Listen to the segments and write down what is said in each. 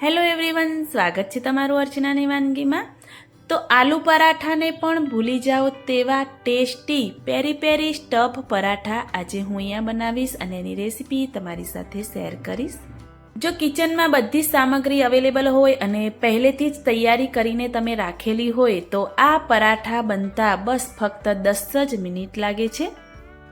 Hello everyone, સ્વાગત છે તમારું અર્ચનાની વાનગીમાં। તો આલુ પરાઠાને પણ ભૂલી જાઓ તેવા ટેસ્ટી પેરી પેરી સ્ટફ પરાઠા આજે હું અહીંયા બનાવીશ અને એની રેસીપી તમારી સાથે શેર કરીશ। જો કિચનમાં બધી જ સામગ્રી અવેલેબલ હોય અને પહેલેથી જ તૈયારી કરીને તમે રાખેલી હોય તો આ પરાઠા બનતા બસ ફક્ત 10 જ મિનિટ લાગે છે।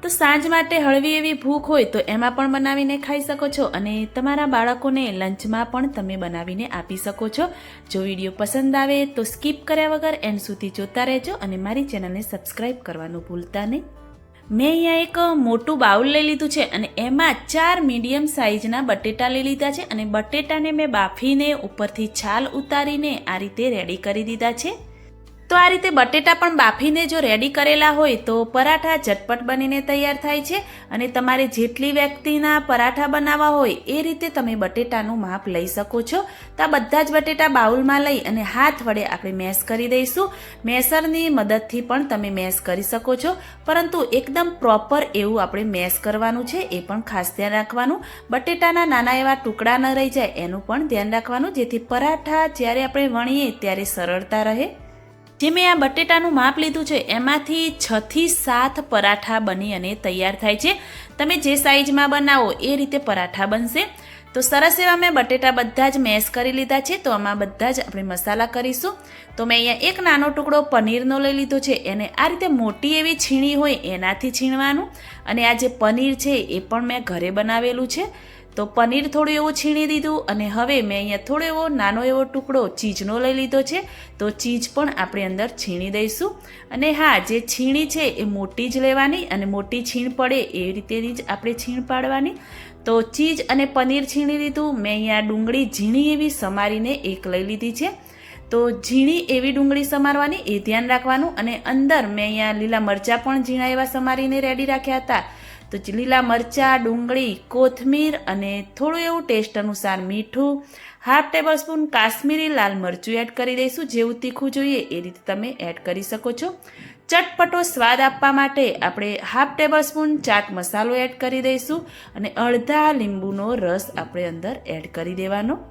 તો સાંજ માટે હળવી એવી ભૂખ હોય તો એમાં પણ બનાવીને ખાઈ શકો છો અને તમારા બાળકોને લંચમાં પણ તમે બનાવીને આપી શકો છો। જો વિડીયો પસંદ આવે તો સ્કીપ કર્યા વગર એન્ડ સુધી જોતા રહેજો અને મારી ચેનલને સબસ્ક્રાઈબ કરવાનું ભૂલતા નહીં। મેં અહીંયા એક મોટું બાઉલ લઈ લીધું છે અને એમાં 4 મીડિયમ સાઇઝના બટેટા લઈ લીધા છે અને બટેટાને મેં બાફીને ઉપરથી છાલ ઉતારીને આ રીતે રેડી કરી દીધા છે। તો આ રીતે બટેટા પણ બાફીને જો રેડી કરેલા હોય તો પરાઠા ઝટપટ બનીને તૈયાર થાય છે અને તમારે જેટલી વ્યક્તિના પરાઠા બનાવવા હોય એ રીતે તમે બટેટાનું માપ લઈ શકો છો। તો આ બધા જ બટેટા બાઉલમાં લઈ અને હાથ વડે આપણે મેશ કરી દઈશું। મેસરની મદદથી પણ તમે મેશ કરી શકો છો, પરંતુ એકદમ પ્રોપર એવું આપણે મેશ કરવાનું છે, એ પણ ખાસ ધ્યાન રાખવાનું। બટેટાના નાના એવા ટુકડા ન રહી જાય એનું પણ ધ્યાન રાખવાનું, જેથી પરાઠા જ્યારે આપણે વણીએ ત્યારે સરળતા રહે। જે મેં આ બટેટાનું માપ લીધું છે એમાંથી 6 થી 7 પરાઠા બની અને તૈયાર થાય છે। તમે જે સાઈઝમાં બનાવો એ રીતે પરાઠા બનશે। તો સરસ એવા મેં બટેટા બધા જ મેશ કરી લીધા છે। તો આમાં બધા જ આપણે મસાલા કરીશું। તો મેં અહીંયા એક નાનો ટુકડો પનીરનો લઈ લીધો છે, એને આ રીતે મોટી એવી છીણી હોય એનાથી છીણવાનું। અને આ જે પનીર છે એ પણ મેં ઘરે બનાવેલું છે। તો પનીર થોડું એવું છીણી દીધું અને હવે મેં અહીંયા થોડો એવો નાનો એવો ટુકડો ચીઝનો લઈ લીધો છે। તો ચીઝ પણ આપણે અંદર છીણી દઈશું। અને હા, જે છીણી છે એ મોટી જ લેવાની અને મોટી છીણ પડે એવી રીતેની જ આપણે છીણ પાડવાની। તો ચીઝ અને પનીર છીણી લીધું। મેં અહીંયા ડુંગળી ઝીણી એવી સમારીને એક લઈ લીધી છે। તો ઝીણી એવી ડુંગળી સમારવાની એ ધ્યાન રાખવાનું। અને અંદર મેં અહીંયા લીલા મરચાં પણ ઝીણા એવા સમારીને રેડી રાખ્યા હતા। તો લીલા મરચાં, ડુંગળી, કોથમીર અને થોડું એવું ટેસ્ટ અનુસાર મીઠું, 1/2 ટેબલ સ્પૂન કાશ્મીરી લાલ મરચું એડ કરી દઈશું। જેવું તીખું જોઈએ એ રીતે તમે એડ કરી શકો છો। ચટપટો સ્વાદ આપવા માટે આપણે 1/2 ટેબલ સ્પૂન ચાટ મસાલો એડ કરી દઈશું અને અડધા લીંબુનો રસ આપણે અંદર એડ કરી દેવાનો।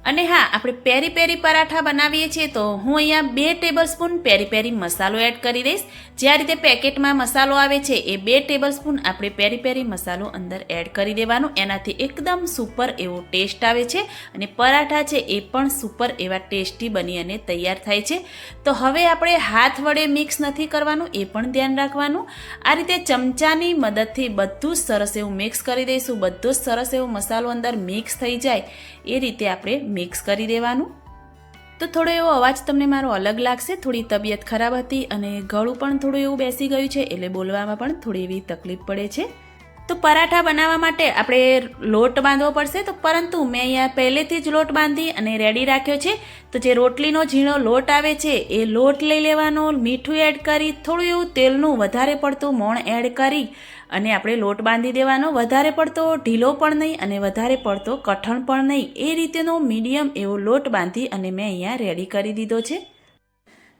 અને હા, આપણે પેરી પેરી પરાઠા બનાવીએ છીએ તો હું અહીંયા 2 ટેબલ સ્પૂન પેરી પેરી મસાલો એડ કરી દઈશ। જે આ રીતે પેકેટમાં મસાલો આવે છે એ 2 ટેબલ સ્પૂન આપણે પેરી પેરી મસાલો અંદર એડ કરી દેવાનો। એનાથી એકદમ સુપર એવો ટેસ્ટ આવે છે અને પરાઠા છે એ પણ સુપર એવા ટેસ્ટી બની અને તૈયાર થાય છે। તો હવે આપણે હાથ વડે મિક્સ નથી કરવાનું, એ પણ ધ્યાન રાખવાનું। આ રીતે ચમચાની મદદથી બધું જ સરસ એવું મિક્સ કરી દઈશું। બધો જ સરસ એવો મસાલો અંદર મિક્સ થઈ જાય એ રીતે આપણે મિક્સ કરી દેવાનું। તો થોડો એવો અવાજ તમને મારો અલગ લાગશે, થોડી તબિયત ખરાબ હતી અને ગળું પણ થોડું એવું બેસી ગયું છે, એટલે બોલવામાં પણ થોડી એવી તકલીફ પડે છે। તો પરાઠા બનાવવા માટે આપણે લોટ બાંધવો પડશે। તો પરંતુ મેં અહીંયા પહેલેથી જ લોટ બાંધી અને રેડી રાખ્યો છે। તો જે રોટલીનો ઝીણો લોટ આવે છે એ લોટ લઈ લેવાનો, મીઠું એડ કરી થોડું એવું તેલનું વધારે પડતું મોણ એડ કરી અને આપણે લોટ બાંધી દેવાનો। વધારે પડતો ઢીલો પણ નહીં અને વધારે પડતો કઠણ પણ નહીં, એ રીતેનો મીડિયમ એવો લોટ બાંધી અને મેં અહીંયા રેડી કરી દીધો છે।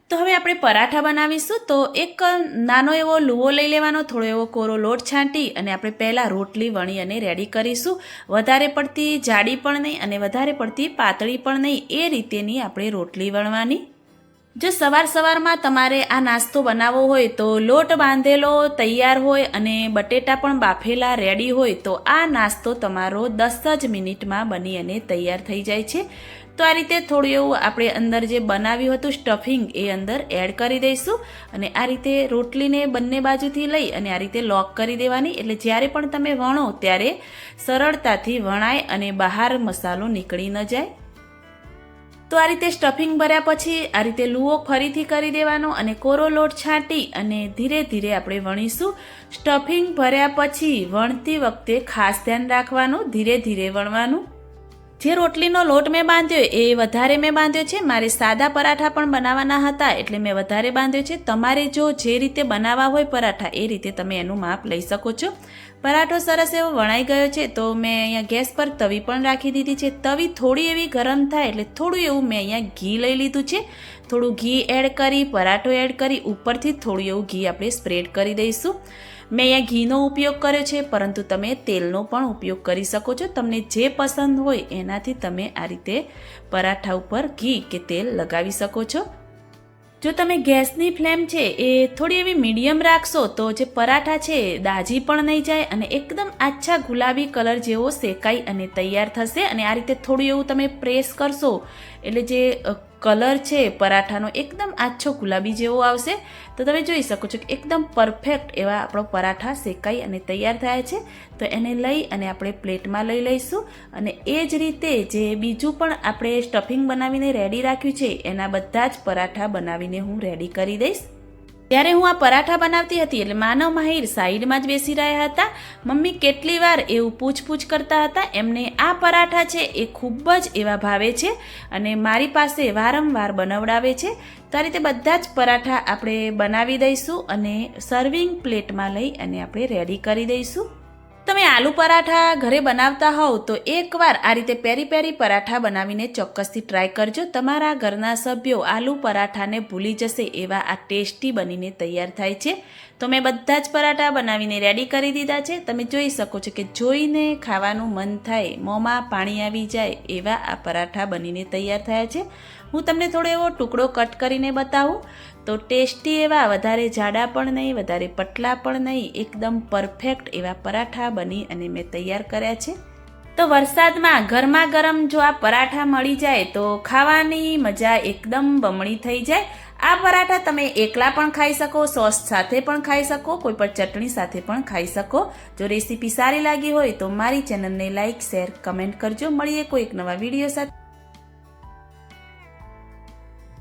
તો હવે આપણે પરાઠા બનાવીશું। તો એક નાનો એવો લુવો લઈ લેવાનો, થોડો એવો કોરો લોટ છાંટી અને આપણે પહેલાં રોટલી વણી અને રેડી કરીશું। વધારે પડતી જાડી પણ નહીં અને વધારે પડતી પાતળી પણ નહીં, એ રીતેની આપણે રોટલી વણવાની। જો સવારમાં તમારે આ નાસ્તો બનાવવો હોય તો લોટ બાંધેલો તૈયાર હોય અને બટેટા પણ બાફેલા રેડી હોય તો આ નાસ્તો તમારો 10 જ મિનિટમાં બની અને તૈયાર થઈ જાય છે। તો આ રીતે થોડું એવું આપણે અંદર જે બનાવ્યું હતું સ્ટફિંગ એ અંદર એડ કરી દઈશું અને આ રીતે રોટલીને બંને બાજુથી લઈ અને આ રીતે લોક કરી દેવાની, એટલે જ્યારે પણ તમે વણો ત્યારે સરળતાથી વણાય અને બહાર મસાલો નીકળી ન જાય। તો આ રીતે સ્ટફિંગ ભર્યા પછી આ રીતે લુવો ફરીથી કરી દેવાનો અને કોરો લોટ છાંટી અને ધીરે ધીરે આપણે વણીશું। સ્ટફિંગ ભર્યા પછી વણતી વખતે ખાસ ધ્યાન રાખવાનું, ધીરે ધીરે વણવાનું। જે રોટલીનો લોટ મેં બાંધ્યો એ વધારે મેં બાંધ્યો છે। મારે સાદા પરાઠા પણ બનાવવાના હતા એટલે મેં વધારે બાંધ્યો છે। તમારે જો જે રીતે બનાવવા હોય પરાઠા એ રીતે તમે એનું માપ લઈ શકો છો। પરાઠો સરસ એવો વણાઈ ગયો છે તો મેં અહીંયા ગેસ પર તવી પણ રાખી દીધી છે। તવી થોડી એવી ગરમ થાય એટલે થોડું એવું મેં અહીંયા ઘી લઈ લીધું છે। થોડું ઘી એડ કરી, પરાઠો એડ કરી, ઉપરથી થોડું એવું ઘી આપણે સ્પ્રેડ કરી દઈશું. મેં અહીંયા ઘીનો ઉપયોગ કર્યો છે, પરંતુ તમે તેલનો પણ ઉપયોગ કરી શકો છો. તમને જે પસંદ હોય એનાથી તમે આ રીતે પરાઠા ઉપર ઘી કે તેલ લગાવી શકો છો. જો તમે ગેસની ફ્લેમ છે એ થોડી એવી મીડિયમ રાખશો તો જે પરાઠા છે દાજી પણ નહીં જાય અને એકદમ આછા ગુલાબી કલર જેવો શેકાઈ અને તૈયાર થશે. અને આ રીતે થોડું એવું તમે પ્રેસ કરશો એટલે જે કલર છે પરાઠાનો એકદમ આછો ગુલાબી જેવો આવશે. તો તમે જોઈ શકો છો કે એકદમ પરફેક્ટ એવા આપણો પરાઠા શેકાઈ અને તૈયાર થયા છે. તો એને લઈ અને આપણે પ્લેટમાં લઈ લઈશું. અને એ જ રીતે જે બીજું પણ આપણે સ્ટફિંગ બનાવીને રેડી રાખ્યું છે એના બધા જ પરાઠા બનાવીને હું રેડી કરી દઈશ. ત્યારે હું આ પરાઠા બનાવતી હતી એટલે માનવ માહિર સાઈડમાં જ બેસી રહ્યા હતા. મમ્મી કેટલી વાર એવું પૂછપૂછ કરતા હતા. એમને આ પરાઠા છે એ ખૂબ જ એવા ભાવે છે અને મારી પાસે વારંવાર બનાવડાવે છે. તો આ રીતે બધા જ પરાઠા આપણે બનાવી દઈશું અને સર્વિંગ પ્લેટમાં લઈ અને આપણે રેડી કરી દઈશું. તમે આલુ પરાઠા ઘરે બનાવતા હોવ તો એકવાર આ રીતે પેરી પેરી પરાઠા બનાવીને ચોક્કસથી ટ્રાય કરજો. તમારા ઘરના સભ્યો આલુ પરાઠાને ભૂલી જશે એવા આ ટેસ્ટી બનીને તૈયાર થાય છે. તો મેં બધા જ પરાઠા બનાવીને રેડી કરી દીધા છે. તમે જોઈ શકો છો કે જોઈને ખાવાનું મન થાય, મોંમાં પાણી આવી જાય એવા આ પરાઠા બનીને તૈયાર થયા છે. હું તમને થોડો એવો ટુકડો કટ કરીને બતાવું. તો ટેસ્ટી એવા, વધારે જાડા પણ નહીં, વધારે પતલા પણ નહીં, એકદમ પરફેક્ટ એવા પરાઠા બની અને મેં તૈયાર કર્યા છે. તો વરસાદમાં ગરમા ગરમ જો આ પરાઠા મળી જાય તો ખાવાની મજા એકદમ બમણી થઈ જાય. આ પરાઠા તમે એકલા પણ ખાઈ શકો, સોસ સાથે પણ ખાઈ શકો, કોઈ પણ ચટણી સાથે પણ ખાઈ શકો. જો રેસીપી સારી લાગી હોય તો મારી ચેનલને લાઈક, શેર, કમેન્ટ કરજો. મળીએ કોઈ એક નવા વિડીયો સાથે.